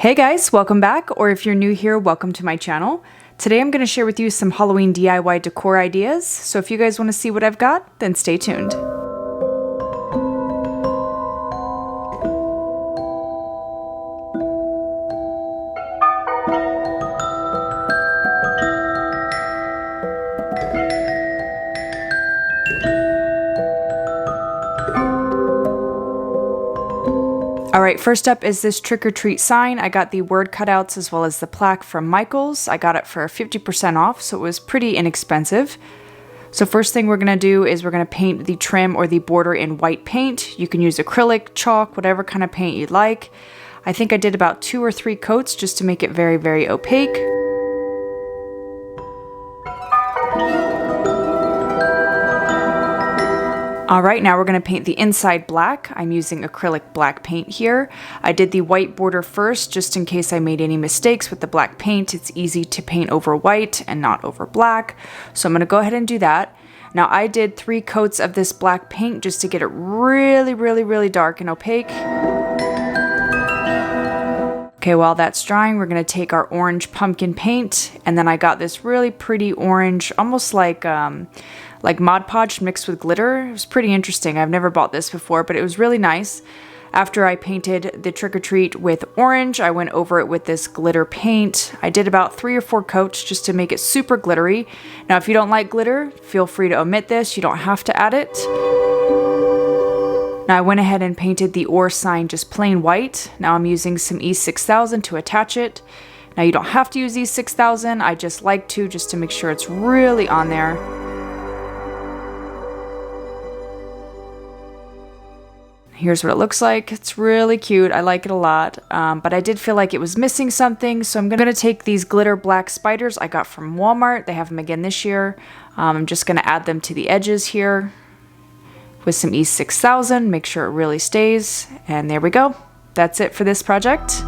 Hey guys, welcome back, or if you're new here, welcome to my channel. Today I'm going to share with you some Halloween DIY decor ideas, so if you guys want to see what I've got, then stay tuned. Alright, first up is this trick or treat sign. I got the word cutouts as well as the plaque from Michaels. I got it for 50% off, so it was pretty inexpensive. So first thing we're going to do is we're going to paint the trim or the border in white paint. You can use acrylic, chalk, whatever kind of paint you'd like. I think I did about 2 or 3 coats just to make it very, very opaque. Alright, now we're going to paint the inside black. I'm using acrylic black paint here. I did the white border first just in case I made any mistakes with the black paint. It's easy to paint over white and not over black. So I'm going to go ahead and do that. Now I did 3 coats of this black paint just to get it really, really, really dark and opaque. Okay, while that's drying, we're going to take our orange pumpkin paint, and then I got this really pretty orange, almost like Mod Podge mixed with glitter. It was pretty interesting. I've never bought this before, but it was really nice. After I painted the trick-or-treat with orange, I went over it with this glitter paint. I did about 3 or 4 coats just to make it super glittery. Now, if you don't like glitter, feel free to omit this. You don't have to add it. Now I went ahead and painted the or sign just plain white. Now I'm using some E6000 to attach it. Now you don't have to use E6000, I just like to just to make sure it's really on there. Here's what it looks like. It's really cute. I like it a lot, but I did feel like it was missing something, so I'm going to take these glitter black spiders I got from Walmart. They have them again this year. I'm just going to add them to the edges here with some E6000, make sure it really stays, and there we go. That's it for this project.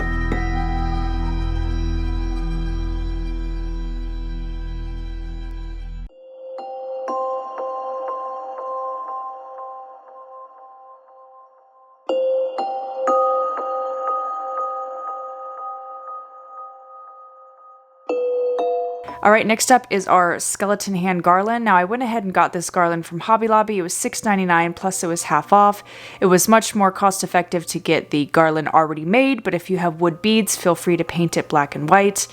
Alright, next up is our skeleton hand garland. Now I went ahead and got this garland from HobbyLobby. It was $6.99 plus it was half off. It was much more cost effective to get the garland already made, but if you have wood beads, feel free to paint it black and white.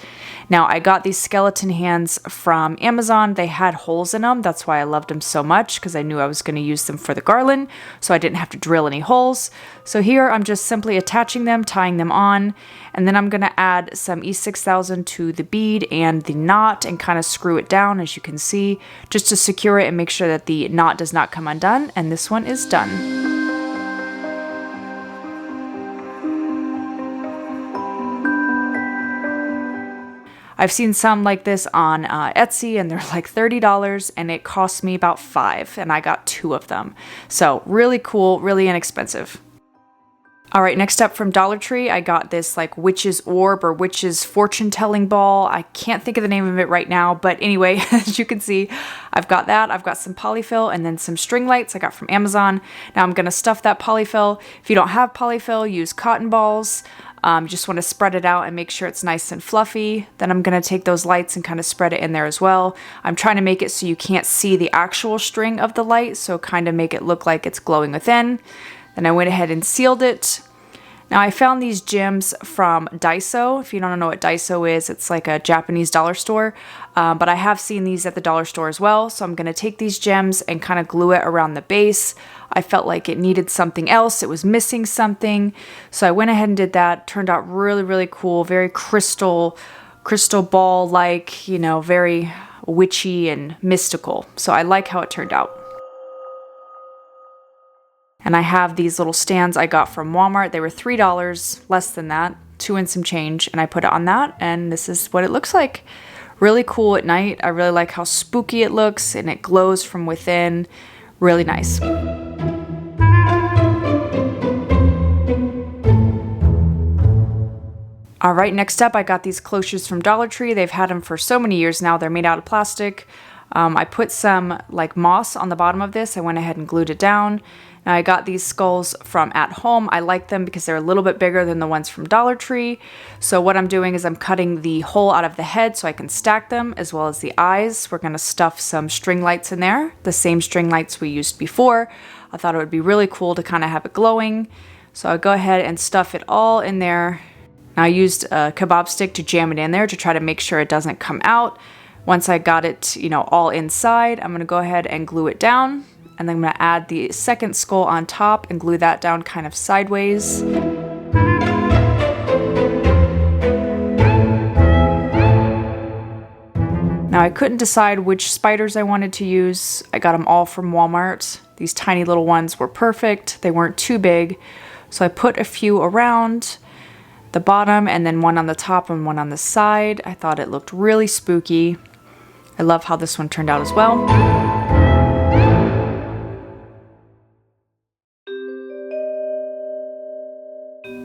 Now I got these skeleton hands from Amazon. They had holes in them. That's why I loved them so much, because I knew I was going to use them for the garland, so I didn't have to drill any holes. So here I'm just simply attaching them, tying them on, and then I'm going to add some E6000 to the bead and the knot and kind of screw it down, as you can see, just to secure it and make sure that the knot does not come undone, and this one is done. I've seen some like this on Etsy, and they're like $30, and it cost me about $5, and I got 2 of them. So really cool, really inexpensive. Alright, next up from Dollar Tree, I got this like witch's orb or witch's fortune telling ball. I can't think of the name of it right now, but anyway, as you can see, I've got that. I've got some polyfill and then some string lights I got from Amazon. Now I'm going to stuff that polyfill. If you don't have polyfill, use cotton balls. You just want to spread it out and make sure it's nice and fluffy. Then I'm going to take those lights and kind of spread it in there as well. I'm trying to make it so you can't see the actual string of the light, so kind of make it look like it's glowing within. Then I went ahead and sealed it. Now I found these gems from Daiso. If you don't know what Daiso is, it's like a Japanese dollar store. But I have seen these at the dollar store as well. So I'm going to take these gems and kind of glue it around the base. I felt like it needed something else. It was missing something. So I went ahead and did that. Turned out really, really cool. Very crystal ball-like, you know, very witchy and mystical. So I like how it turned out. And I have these little stands I got from Walmart. They were $3, less than that, 2 and some change, and I put it on that, and this is what it looks like. Really cool at night. I really like how spooky it looks, and it glows from within. Really nice. Alright, next up I got these cloches from Dollar Tree. They've had them for so many years now. They're made out of plastic. I put some like moss on the bottom of this. I went ahead and glued it down. Now I got these skulls from At Home. I like them because they're a little bit bigger than the ones from Dollar Tree. So what I'm doing is I'm cutting the hole out of the head so I can stack them, as well as the eyes. We're going to stuff some string lights in there, the same string lights we used before. I thought it would be really cool to kind of have it glowing. So I'll go ahead and stuff it all in there. Now I used a kebab stick to jam it in there to try to make sure it doesn't come out. Once I got it, all inside, I'm going to go ahead and glue it down. And then I'm going to add the second skull on top and glue that down kind of sideways. Now I couldn't decide which spiders I wanted to use. I got them all from Walmart. These tiny little ones were perfect. They weren't too big. So I put a few around the bottom and then one on the top and one on the side. I thought it looked really spooky. I love how this one turned out as well.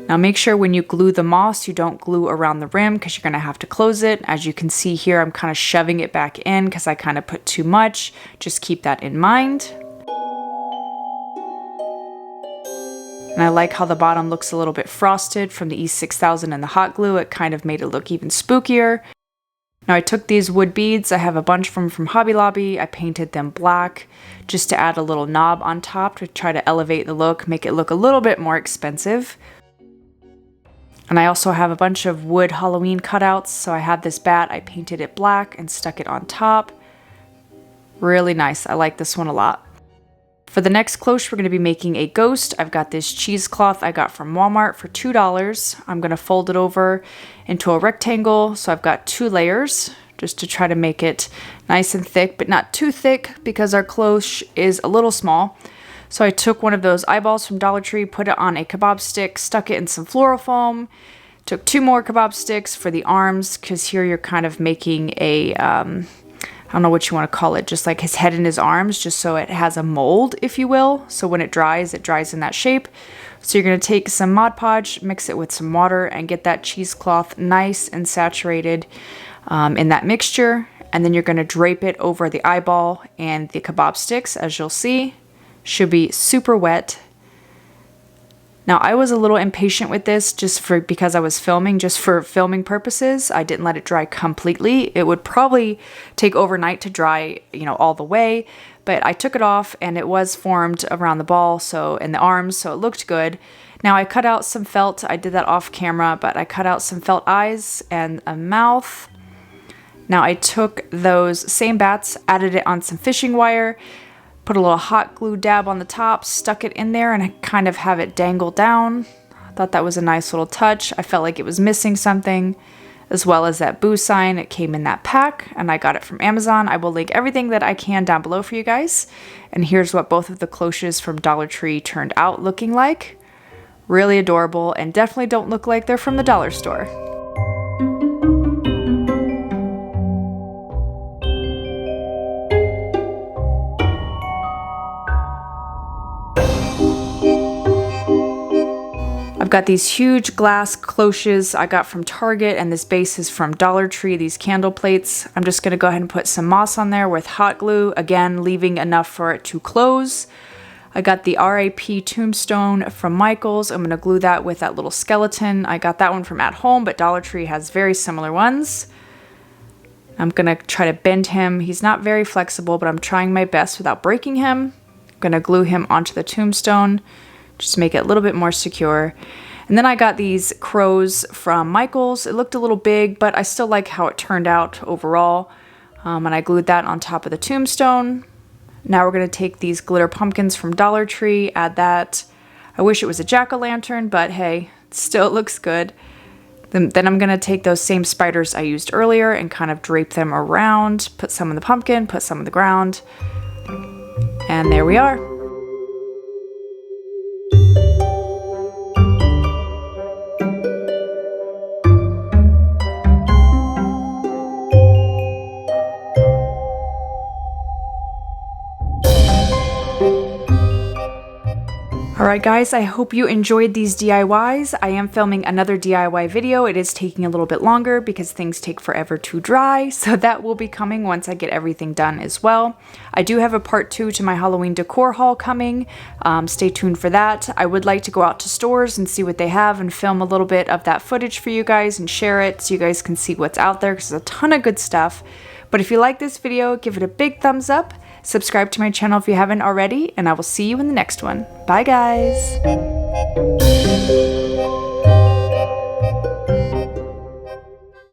Now make sure when you glue the moss, you don't glue around the rim because you're going to have to close it. As you can see here, I'm kind of shoving it back in because I kind of put too much. Just keep that in mind. And I like how the bottom looks a little bit frosted from the E6000 and the hot glue. It kind of made it look even spookier. Now I took these wood beads. I have a bunch from HobbyLobby. I painted them black just to add a little knob on top to try to elevate the look, make it look a little bit more expensive. And I also have a bunch of wood Halloween cutouts. So I have this bat, I painted it black and stuck it on top. Really nice. I like this one a lot. For the next cloche, we're going to be making a ghost. I've got this cheesecloth I got from Walmart for $2. I'm going to fold it over into a rectangle. So I've got 2 layers just to try to make it nice and thick, but not too thick because our cloche is a little small. So I took one of those eyeballs from Dollar Tree, put it on a kebab stick, stuck it in some fluorofoam, took 2 more kebab sticks for the arms, because here you're kind of making a, I don't know what you want to call it, just like his head and his arms, just so it has a mold, if you will. So when it dries in that shape. So you're going to take some Mod Podge, mix it with some water, and get that cheesecloth nice and saturated in that mixture. And then you're going to drape it over the eyeball and the kebab sticks, as you'll see. Should be super wet. Now I was a little impatient with this because I was filming, just for filming purposes. I didn't let it dry completely. It would probably take overnight to dry, all the way, but I took it off and it was formed around the ball, and the arms, so it looked good. Now I cut out some felt. I did that off camera, but I cut out some felt eyes and a mouth. Now I took those same bats, added it on some fishing wire, put a little hot glue dab on the top, stuck it in there, and I kind of have it dangle down. I thought that was a nice little touch. I felt like it was missing something, as well as that boo sign. It came in that pack, and I got it from Amazon. I will link everything that I can down below for you guys. And here's what both of the cloches from Dollar Tree turned out looking like. Really adorable, and definitely don't look like they're from the dollar store. I've got these huge glass cloches I got from Target, and this base is from Dollar Tree, these candle plates. I'm just going to go ahead and put some moss on there with hot glue, again leaving enough for it to close. I got the RIP Tombstone from Michaels. I'm going to glue that with that little skeleton. I got that one from At Home, but Dollar Tree has very similar ones. I'm going to try to bend him. He's not very flexible, but I'm trying my best without breaking him. I'm going to glue him onto the tombstone, just to make it a little bit more secure. And then I got these crows from Michaels. It looked a little big, but I still like how it turned out overall. And I glued that on top of the tombstone. Now we're going to take these glitter pumpkins from Dollar Tree, add that. I wish it was a jack-o'-lantern, but hey, it still looks good. Then I'm going to take those same spiders I used earlier and kind of drape them around, put some in the pumpkin, put some in the ground. And there we are. Alright guys, I hope you enjoyed these DIYs. I am filming another DIY video. It is taking a little bit longer because things take forever to dry, so that will be coming once I get everything done as well. I do have a part 2 to my Halloween decor haul coming. Stay tuned for that. I would like to go out to stores and see what they have and film a little bit of that footage for you guys and share it so you guys can see what's out there because there's a ton of good stuff. But if you like this video, give it a big thumbs up. Subscribe to my channel if you haven't already, and I will see you in the next one. Bye guys!